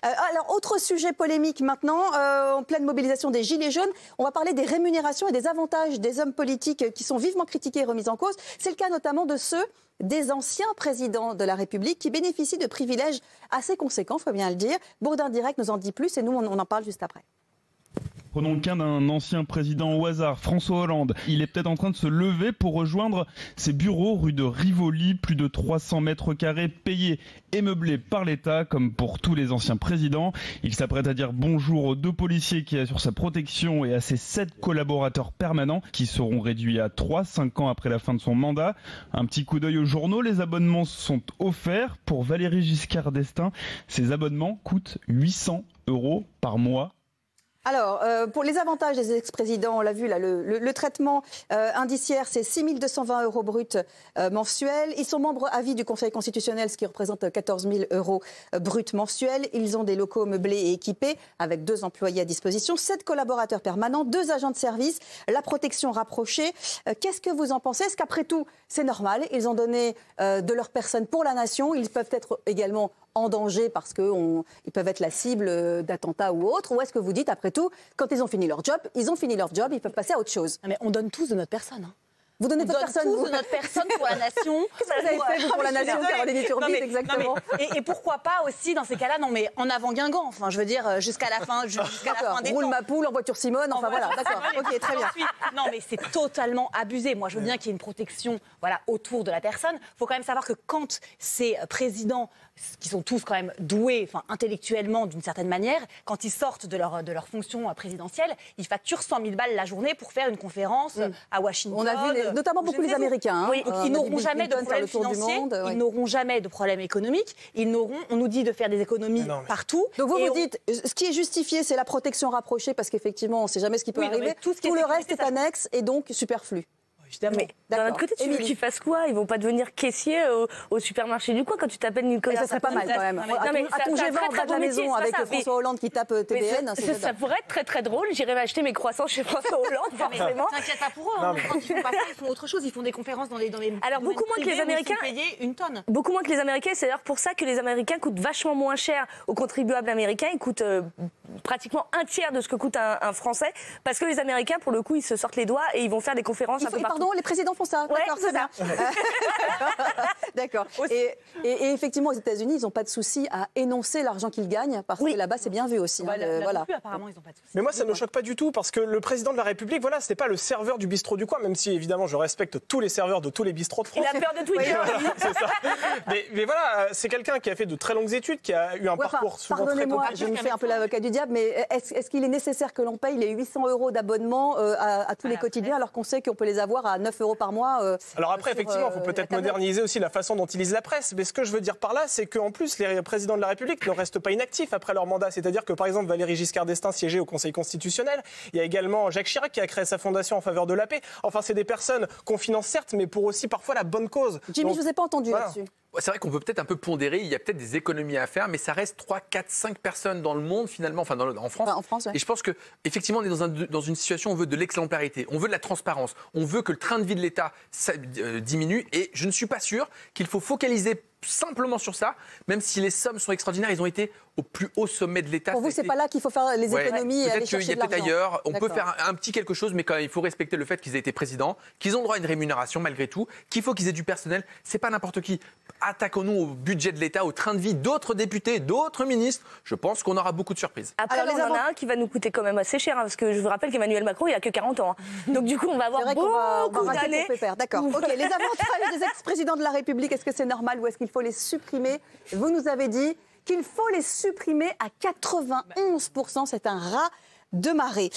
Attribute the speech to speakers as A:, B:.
A: Alors, autre sujet polémique maintenant, en pleine mobilisation des Gilets jaunes, on va parler des rémunérations et des avantages des hommes politiques qui sont vivement critiqués et remis en cause. C'est le cas notamment de ceux des anciens présidents de la République qui bénéficient de privilèges assez conséquents, il faut bien le dire. Bourdin Direct nous en dit plus et nous, on en parle juste après.
B: Prenons le cas d'un ancien président au hasard, François Hollande. Il est peut-être en train de se lever pour rejoindre ses bureaux rue de Rivoli, plus de 300 mètres carrés payés et meublés par l'État, comme pour tous les anciens présidents. Il s'apprête à dire bonjour aux 2 policiers qui assurent sa protection et à ses 7 collaborateurs permanents qui seront réduits à 3, 5 ans après la fin de son mandat. Un petit coup d'œil aux journaux, les abonnements sont offerts. Pour Valéry Giscard d'Estaing, ces abonnements coûtent 800 € par mois.
A: Alors, pour les avantages des ex-présidents, on l'a vu là, le traitement indiciaire, c'est 6 220 € bruts mensuels. Ils sont membres à vie du Conseil constitutionnel, ce qui représente 14 000 € bruts mensuels. Ils ont des locaux meublés et équipés, avec 2 employés à disposition, 7 collaborateurs permanents, 2 agents de service, la protection rapprochée. Qu'est-ce que vous en pensez? Est-ce qu'après tout, c'est normal? Ils ont donné de leur personne pour la nation. Ils peuvent être également en danger parce qu'ils peuvent être la cible d'attentats ou autres? Ou est-ce que vous dites, après tout, quand ils ont fini leur job, ils peuvent passer à autre chose?
C: Mais on donne tous de notre personne. Hein.
A: Vous donnez votre personne,
C: tous de notre personne pour la nation.
A: Qu'est-ce que vous avez fait, vous, pour la nation, Caroline Iturbide, exactement?
C: Et pourquoi pas aussi, dans ces cas-là, non mais en avant Guingamp, enfin, je veux dire, jusqu'à la fin des
A: roule
C: temps.
A: ma poule en voiture Simone, enfin voilà, d'accord, ok, très bien.
C: Non mais c'est totalement abusé. Moi, je veux bien qu'il y ait une protection autour de la personne. Il faut quand même savoir que quand ces présidents, qui sont tous quand même doués intellectuellement d'une certaine manière, quand ils sortent de leur fonction présidentielle, ils facturent 100 000 balles la journée pour faire une conférence à Washington.
A: On a vu notamment beaucoup les Américains.
C: Oui, ils n'auront jamais de problème financier, ils n'auront jamais de problème économique, on nous dit de faire des économies partout.
A: Donc vous dites, ce qui est justifié, c'est la protection rapprochée, parce qu'effectivement, on ne sait jamais ce qui peut arriver. Tout le reste est annexe et donc superflu.
D: Mais d'un autre côté, tu veux qu'ils fassent quoi? Ils vont pas devenir caissiers au supermarché du coin quand tu t'appelles Nicolas.
A: Ça serait pas mal quand même. À ton G20 en bas de la maison avec François Hollande qui tape TBN.
D: Ça pourrait être très très drôle. J'irai m'acheter mes croissants chez François Hollande, forcément.
C: T'inquiète pas pour eux. Quand ils font pas ça, ils font autre chose. Ils font des conférences dans les.
D: Alors beaucoup moins que les Américains.
C: Une tonne.
D: Beaucoup moins que les Américains. C'est d'ailleurs pour ça que les Américains coûtent vachement moins cher aux contribuables américains. Ils coûtent pratiquement un tiers de ce que coûte un Français, parce que les Américains, pour le coup, ils se sortent les doigts et ils vont faire des conférences un peu partout.
A: Pardon, les présidents font ça.
D: Ouais,
A: d'accord, c'est ça. D'accord. Et effectivement, aux États-Unis, ils n'ont pas de souci à énoncer l'argent qu'ils gagnent, parce que là-bas, c'est bien vu aussi.
C: Voilà. Apparemment, ils n'ont pas de souci.
E: Mais moi, ça ne me choque pas du tout, parce que le président de la République, ce n'est pas le serveur du bistrot du coin, même si évidemment, je respecte tous les serveurs de tous les bistrots de France.
D: Il a peur de Twitter.
E: C'est ça. Mais voilà, c'est quelqu'un qui a fait de très longues études, qui a eu un parcours souvent très
A: pardonnez-moi, je me fais un peu l'avocat du diable, mais est-ce qu'il est nécessaire que l'on paye les 800 € d'abonnement à tous les quotidiens, alors qu'on sait qu'on peut les avoir à 9 € par mois?
E: Alors après, effectivement, il faut peut-être moderniser aussi la façon dont ils lisent la presse. Mais ce que je veux dire par là, c'est qu'en plus, les présidents de la République ne restent pas inactifs après leur mandat. C'est-à-dire que, par exemple, Valéry Giscard d'Estaing siégeait au Conseil constitutionnel. Il y a également Jacques Chirac qui a créé sa fondation en faveur de la paix. Enfin, c'est des personnes qu'on finance certes, mais pour aussi parfois la bonne cause.
A: Jimmy, je ne vous ai pas entendu là-dessus.
F: C'est vrai qu'on peut peut-être un peu pondérer, il y a peut-être des économies à faire, mais ça reste 3, 4, 5 personnes dans le monde finalement, en France.
A: En France, ouais.
F: Et je pense qu'effectivement, on est dans une situation où on veut de l'exemplarité, on veut de la transparence, on veut que le train de vie de l'État diminue, et je ne suis pas sûr qu'il faut focaliser simplement sur ça, même si les sommes sont extraordinaires, ils ont été au plus haut sommet de l'État.
A: Pour vous, c'est pas là qu'il faut faire les économies et aller chercher de l'argent.
F: Peut-être qu'il y a peut-être ailleurs, on peut faire un petit quelque chose, mais quand même, il faut respecter le fait qu'ils aient été présidents, qu'ils ont le droit à une rémunération malgré tout, qu'il faut qu'ils aient du personnel, c'est pas n'importe qui. Attaquons-nous au budget de l'État, au train de vie d'autres députés, d'autres ministres, je pense qu'on aura beaucoup de surprises.
D: Après, on en a un qui va nous coûter quand même assez cher, parce que je vous rappelle qu'Emmanuel Macron, il a que 40 ans. Donc du coup, on va avoir beaucoup d'années.
A: D'accord. Ok, les avantages des ex-présidents de la République, est-ce que c'est normal ou est-ce qu'il faut les supprimer? Vous nous avez dit qu'il faut les supprimer à 91%. C'est un raz de marée.